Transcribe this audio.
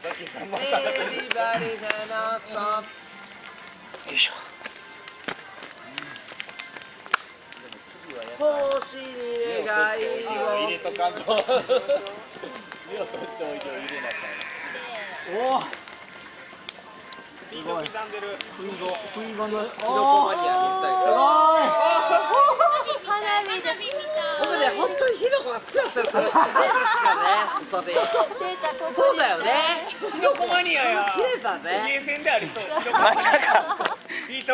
よいしょ。星に願いを入れとかんと。目を閉じておいて入れなさい。おお。スピード刻んでる。食いごの。おお。すごい。花火みたい。僕ね、本当に火の粉が好きだったんですよ。本当に。そうだよね。キノコマニアや。切れたね。ゲーセンでありそう。まさか。いいと